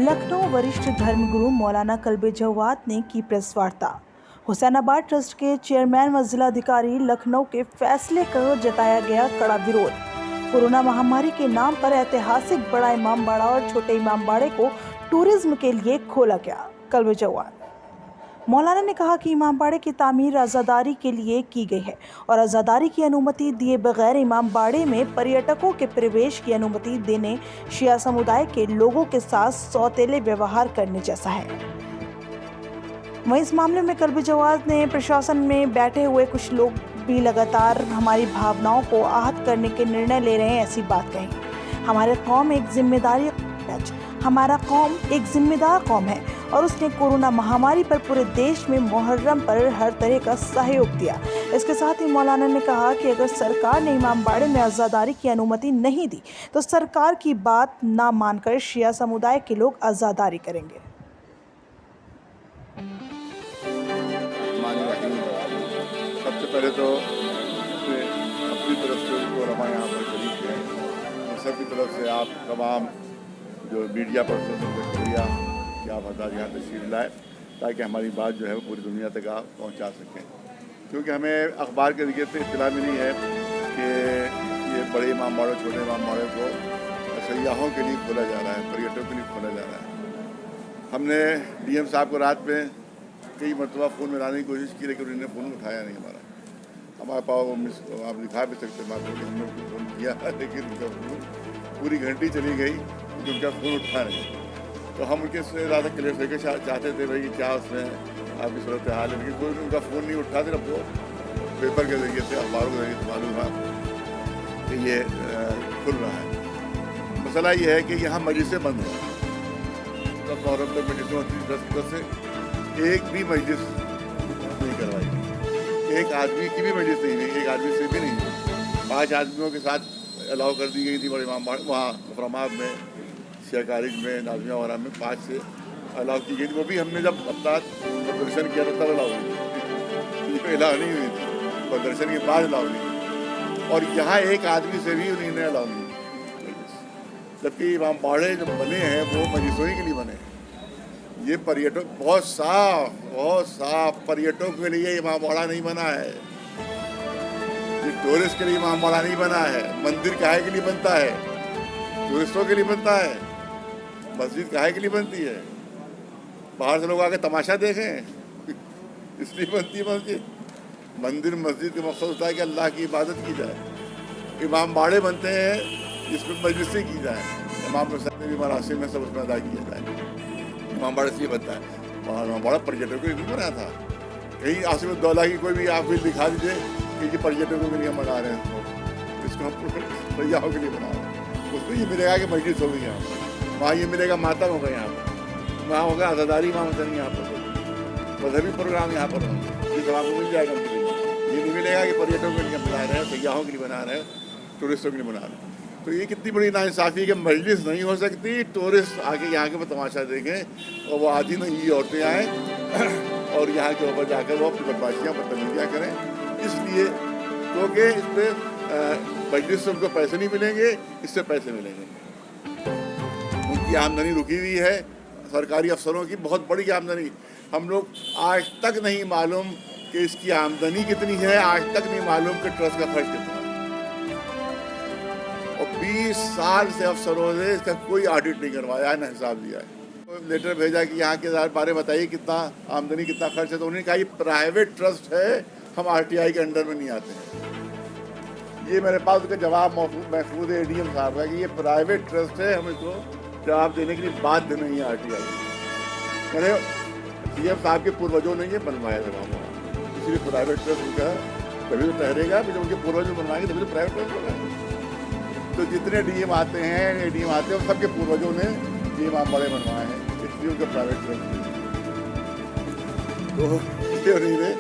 लखनऊ वरिष्ठ धर्मगुरु मौलाना कल्बे जवाद ने की प्रेस वार्ता। हुसैनाबाद ट्रस्ट के चेयरमैन व जिलाधिकारी लखनऊ के फैसले को जताया गया कड़ा विरोध। कोरोना महामारी के नाम पर ऐतिहासिक बड़ा इमामबाड़ा और छोटे इमामबाड़े को टूरिज्म के लिए खोला गया। कल्बे जवाद मौलाना ने कहा कि इमामबाड़े की तामीर आज़ादारी के लिए की गई है और आज़ादारी की अनुमति दिए बगैर इमामबाड़े में पर्यटकों के प्रवेश की अनुमति देने शिया समुदाय के लोगों के साथ सौतेले व्यवहार करने जैसा है। वहीं इस मामले में कल्बे जवाद ने प्रशासन में बैठे हुए कुछ लोग भी लगातार हमारी भावनाओं को आहत करने के निर्णय ले रहे हैं, ऐसी बात कही। हमारा कौम एक जिम्मेदार कौम है और उसने कोरोना महामारी पर पूरे देश में मुहर्रम पर हर तरह का सहयोग दिया। इसके साथ ही मौलाना ने कहा कि अगर सरकार ने इमामबाड़े में आज़ादारी की अनुमति नहीं दी तो सरकार की बात ना मानकर शिया समुदाय के लोग आज़ादारी करेंगे। सबसे पहले तो अपनी तरफ से उनको रमा यहाँ पर शरीक है, सबकी तरफ से आप तमाम जो मीडिया पर्सन का शुक्रिया कि आप हज़ार यहाँ तशरीफ लाए ताकि हमारी बात जो है वो पूरी दुनिया तक आप पहुँचा सकें, क्योंकि हमें अखबार के जरिए से इत्तला मिली है कि ये बड़े इमामबाड़े छोटे इमामबाड़े को सयाहों के लिए खोला जा रहा है, पर्यटकों के लिए खोला जा रहा है। हमने डीएम साहब को रात में कई मरतबा फ़ोन मिलाने की कोशिश की, लेकिन उन्होंने फ़ोन उठाया नहीं हमारे पास। आप दिखा भी सकते हैं, हमने फ़ोन किया लेकिन उनका फ़ोन पूरी घंटी चली गई, उनका फ़ोन उठा नहीं। तो हम उनके से ज़्यादा क्लियरिफिकेशन चाहते थे भाई कि क्या उसमें आपकी सूरत हाल है, लेकिन कोई उनका फ़ोन नहीं उठाते। अब वो पेपर के ज़रिए से अखबारों के ज़रिए से मालूम है कि ये खुल रहा है। मसला ये है कि यहाँ मजलिसें बंद हैं, तब मुहर्रम तक मजलिसों से एक भी मजलिस नहीं करवाई गई, एक आदमी की भी मजलिस नहीं हुई, एक आदमी से भी नहीं। 5 आदमियों के साथ अलाउ कर दी गई थी बड़े इमामबाड़े वहाँ मुफरमाब में, शिया कॉलेज में, नाज़मिया वगैरह में 5 से अलाउ की गई थी। वो भी हमने जब अपना प्रदर्शन किया था तब अलाउ हुई थी, अलाउ नहीं हुई थी, प्रदर्शन के बाद अलाउ हुई थी। और यहाँ एक आदमी से भी उन्होंने अलाउ नहीं की, जबकि इमामबाड़े जो बने हैं वो मजलिसों के लिए बने हैं। ये पर्यटक बहुत साफ पर्यटकों के लिए इमामबाड़ा नहीं बना है, ये टूरिस्ट के लिए इमामबाड़ा नहीं बना है। मंदिर काहे के लिए बनता है? टूरिस्टों के लिए बनता है। मस्जिद काहे के लिए बनती है? बाहर से लोग आके तमाशा देखें इसलिए बनती है मस्जिद। मंदिर मस्जिद का मकसद होता है कि अल्लाह की इबादत की जाए। इमामबाड़े बनते हैं जिसमें मजलिसें की जाए, इमाम हुसैन भी मरासिम में सब उसमें अदा किया जाए। इमामबाड़ा इसलिए बनता है, इमामबाड़ा पर्यटकों के लिए बना था। कहीं आसिफुद्दौला की कोई भी आप फिर दिखा दीजिए कि ये पर्यटकों के लिए बना रहे हैं, इसको हम सयाहों के लिए बना रहे हैं। उसमें ये मिलेगा कि मस्जिद हो गई यहाँ पर, वहाँ ये मिलेगा मातम होगा यहाँ पर, वहाँ होगा आज़ादारी इमाम हुसैन यहाँ पर, मजहबी प्रोग्राम यहाँ पर होंगे, ये सब आपको मिल जाएगा। ये नहीं मिलेगा कि पर्यटकों के लिए बना रहे हैं, सयाहों के लिए बना रहे हैं, टूरिस्टों के लिए बना रहे हैं। तो ये कितनी बड़ी नाइंसाफ़ी कि मजलिस नहीं हो सकती, टूरिस्ट आके यहाँ के तमाशा देखें और वो आधी नंगी औरतें आएँ और यहाँ के ऊपर जाकर वो अपनी बदमाशियाँ बदतमीजियाँ करें। इसलिए क्योंकि इस पर मजलिस से उनको पैसे नहीं मिलेंगे, इससे पैसे मिलेंगे। उनकी आमदनी रुकी हुई है, सरकारी अफसरों की बहुत बड़ी आमदनी। हम लोग आज तक नहीं मालूम कि इसकी आमदनी कितनी है, आज तक नहीं मालूम कि ट्रस्ट का खर्च कितना है। और 20 साल से अफसरों ने इसका कोई ऑडिट नहीं करवाया, ना हिसाब दिया है। तो लेटर भेजा कि यहाँ के बारे में बताइए कितना आमदनी कितना खर्च है, तो उन्होंने कहा ये प्राइवेट ट्रस्ट है, हम आरटीआई के अंडर में नहीं आते हैं। ये मेरे पास उसका जवाब महफूज है डीएम साहब का कि ये प्राइवेट ट्रस्ट है, हम इसको जवाब देने के लिए बाध्य नहीं है आरटीआई। मैंने डीएम साहब के पूर्वजों ने ये बनवाया था वहाँ, इसलिए प्राइवेट ट्रस्ट उनका तभी तो ठहरेगा, जब उनके पूर्वजों बनवाएंगे तभी तो प्राइवेट ट्रस्ट होगा। तो जितने डीएम आते हैं सबके पूर्वजों ने डीएम बड़े बनवाए हैं, इसलिए उनका प्राइवेट ट्रस्ट। तो उन्होंने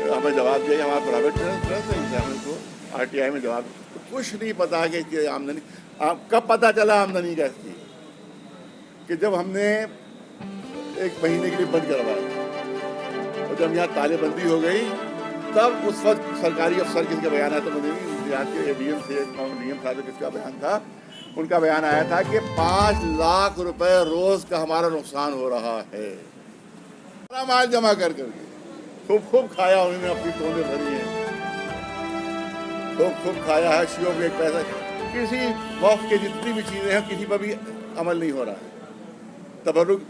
हमें जवाब दिया कि हमारा प्राइवेट ट्रस्ट है, हमें तो आरटीआई में जवाब तो कुछ नहीं पता कि इसकी आमदनी कब पता चला आमदनी का इसकी, कि जब हमने 1 महीने के लिए बंद करवाया और जब यहाँ तालेबंदी हो गई तब उस वक्त सरकारी अफसर किसका बयान है, तो मुझे याद के डीएम साहब किसका बयान था उनका बयान आया था कि 5 लाख रुपए रोज का हमारा नुकसान हो रहा है। सारा माल जमा कर करके खूब खाया उन्होंने, अपनी टोने भरी है, खूब खाया है। शियों में एक पैसा, किसी वक्फ के जितनी भी चीजें हैं किसी पर भी अमल नहीं हो रहा है। तबरुक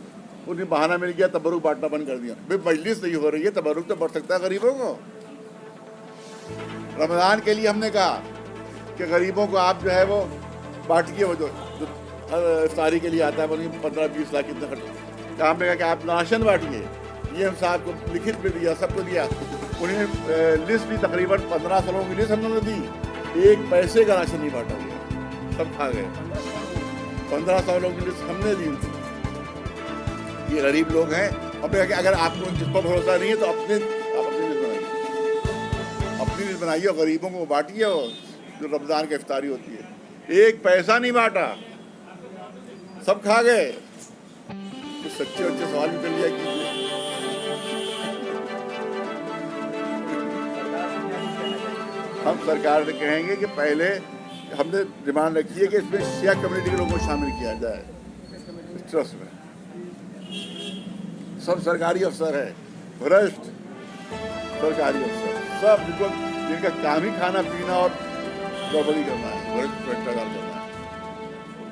उन्हें बहाना मिल गया, तबरुक बांटना बंद कर दिया। भाई मजलिस नहीं हो रही है, तबरुक तो बढ़ सकता है गरीबों को। रमजान के लिए हमने कहा कि गरीबों को आप जो है वो बांटिए, वो जो इफ्तारी के लिए आता है, 15-20 लाख कितना खर्च। काम पे कहा कि आप राशन बांटिए, ये हम साहब को लिखित में दिया, सबको दिया। उन्हें लिस्ट भी तकरीबन 1500 लोगों की लिस्ट हम लोगों ने दी, 1 पैसे का राशन नहीं बांटा गया, सब खा गए। 1500 लोगों की लिस्ट हमने दी उनको। ये गरीब लोग हैं। और फिर अगर आपको जिस पर भरोसा नहीं है तो अपनी लिस्ट बनाइए, अपनी लिस्ट बनाइए और गरीबों को बांटिए। और जो रमज़ान की इफ्तारी होती है, 1 पैसा नहीं बांटा, सब खा गए। तो सच्चे अच्छे सवाल भी कर लिया कीजिए। हम सरकार से कहेंगे कि पहले हमने डिमांड रखी है कि इसमें शिया कम्युनिटी के लोगों को शामिल किया जाए इस ट्रस्ट में। सब सरकारी अफसर है, भ्रष्ट सरकारी अफसर, सब जिनका काम ही खाना पीना और गड़बड़ी करना है, भ्रष्टाचार करना है।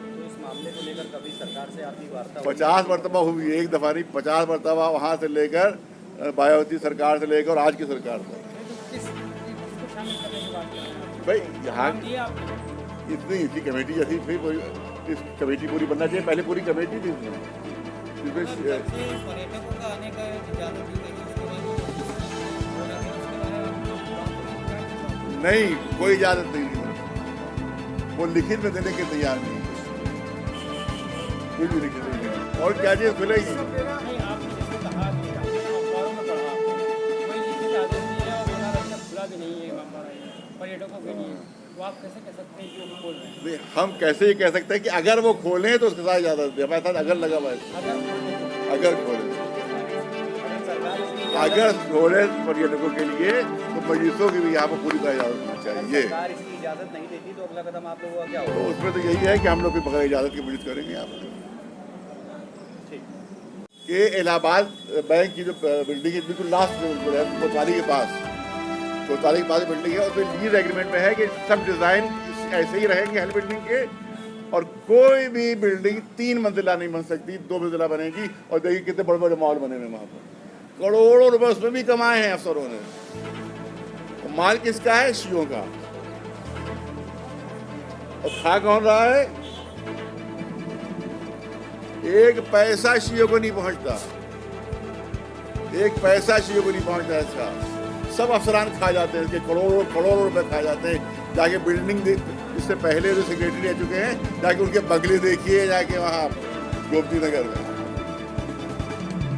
तो इस मामले को लेकर कभी सरकार से आपकी वार्ता 50 मरतबा हुई, एक दफा नहीं, 50 मरतबा वहाँ से लेकर मायावती सरकार से लेकर आज की सरकार तक। भाई यहाँ इतनी कमेटी जैसी फिर इस कमेटी पूरी बनना चाहिए। पहले पूरी कमेटी थी पर्यटकों का आने का इजाजत दी गई, नहीं, कोई इजाजत नहीं दी, वो लिखित में देने के तैयार नहीं, कुछ भी लिखित नहीं। और क्या चीज खुलेगी? नहीं, आपने जैसे कहा कि अखबारों में पढ़ा, कोई लिखित आदेश नहीं है और बना रखना खुला भी नहीं है पर्यटकों के लिए, तो आप कैसे कह सकते हैं कि वो खोल रहे हैं? हम कैसे ये कह सकते हैं कि अगर वो खोलें तो उसके साथ इजाजत दे। हमारे साथ अगर लगा हुआ है, अगर खोले, अगर खोले पर्यटकों के लिए तो मजलिसों की भी यहाँ पर पूरी तरह इजाजत होनी चाहिए। सरकार इसकी इजाजत नहीं देती तो अगला कदम आप लोगों का क्या होगा? तो उसमें तो यही है कि हम लोग भी बगैर इजाजत के मजलिस करेंगे यहाँ पर। ये इलाहाबाद बैंक की जो बिल्डिंग है बिल्कुल लास्ट में बिल्कुल है, कोतवाली के पास बिल्डिंग है। उसमें लीज एग्रीमेंट में है कि सब डिज़ाइन ऐसे ही रहेंगे हर बिल्डिंग के, और कोई भी बिल्डिंग 3 मंजिला नहीं बन सकती, 2 मंजिला बनेगी। और देखिए कितने बड़े बड़े मॉल बने हुए वहाँ पर, करोड़ों रुपए उसमें भी कमाए हैं अफसरों ने। तो माल किसका है? शियों का। और खा कौन रहा है? 1 पैसा शियों को नहीं पहुंचता, 1 पैसा शियों को नहीं पहुंचता इसका। सब अफसरान खा जाते हैं, इसके करोड़ों रुपए खा जाते हैं। जाके बिल्डिंग इससे पहले जो सेक्रेटरी रह चुके हैं, जाके उनके बंगले देखिए, जाके वहाँ गोमती नगर में,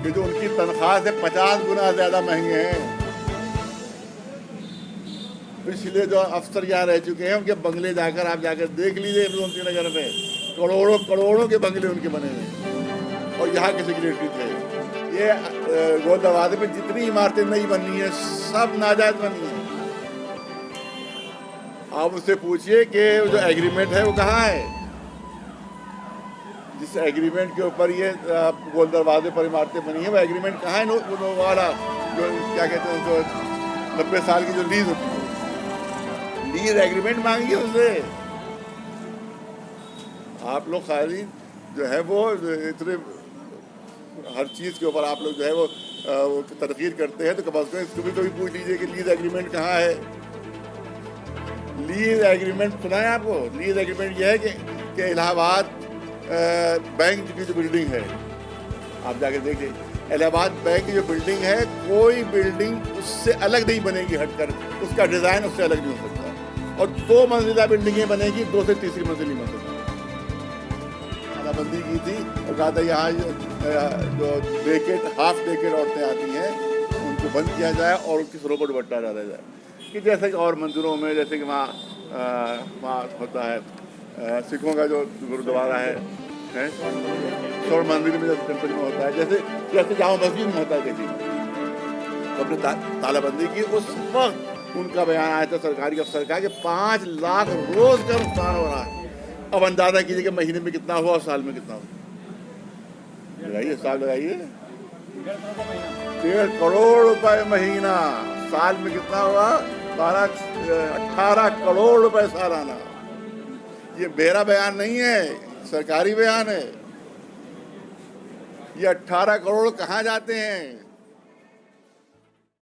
कि जो उनकी तनख्वाह से 50 गुना ज्यादा महंगे हैं। इसलिए जो अफसर यहाँ रह चुके हैं उनके बंगले जाकर आप जाकर देख लीजिए, गोमती नगर में करोड़ों के बंगले उनके बने हुए, और यहाँ के सेक्रेटरी थे। ये गोलदरवाजे में जितनी इमारतें नई बननी है सब नाजायज बनी है। आप उससे पूछिए कि जो एग्रीमेंट है वो कहाँ है, जिस एग्रीमेंट के ऊपर ये गोल दरवाजे पर इमारतें बनी है, वो एग्रीमेंट कहाँ है? वो वाला जो क्या कहते हैं उसको, 90 साल की जो लीज होती है, लीज एग्रीमेंट मांगिए उससे। आप लोग खाली जो है वो इतने हर चीज़ के ऊपर आप लोग जो है वो तरकीर करते हैं, तो कम से कम इसको भी कभी पूछ लीजिए कि लीज एग्रीमेंट कहाँ है। लीज एग्रीमेंट सुना है आपको? लीज एग्रीमेंट यह है कि इलाहाबाद बैंक की जो बिल्डिंग है, आप जाके देखिए, इलाहाबाद बैंक की जो बिल्डिंग है, कोई बिल्डिंग उससे अलग नहीं बनेगी हटकर, उसका डिज़ाइन उससे अलग नहीं हो सकता। और 2 मंजिला बिल्डिंगें बनेगी, 2 से तीसरी मंजिल नहीं बन सकती। तालाबंदी की थी और कहा था यहाँ जो हाफ डेकेड औरतें आती हैं उनको बंद किया जाए और उनकी सरों पर दुपट्टा डाला जाए, कि जैसे कि और मंदिरों में, जैसे कि वहाँ होता है सिखों का जो गुरुद्वारा है स्वर्ण मंदिर में, जैसे टेम्पल में होता है, जैसे जामा मस्जिद में होता है। देखिए तो अपने तालाबंदी की उस वक्त उनका बयान आया था सरकारी अफसर का कि 5 लाख रोज का नुकसान हो रहा है। अब अंदाजा कीजिए कि महीने में कितना हुआ और साल में कितना हुआ। लगाइए, साल लगाइए। 1.5 करोड़ रुपए महीना। साल में कितना हुआ? 18 करोड़ रुपए सालाना। ये मेरा बयान नहीं है, सरकारी बयान है। ये 18 करोड़ कहाँ जाते हैं?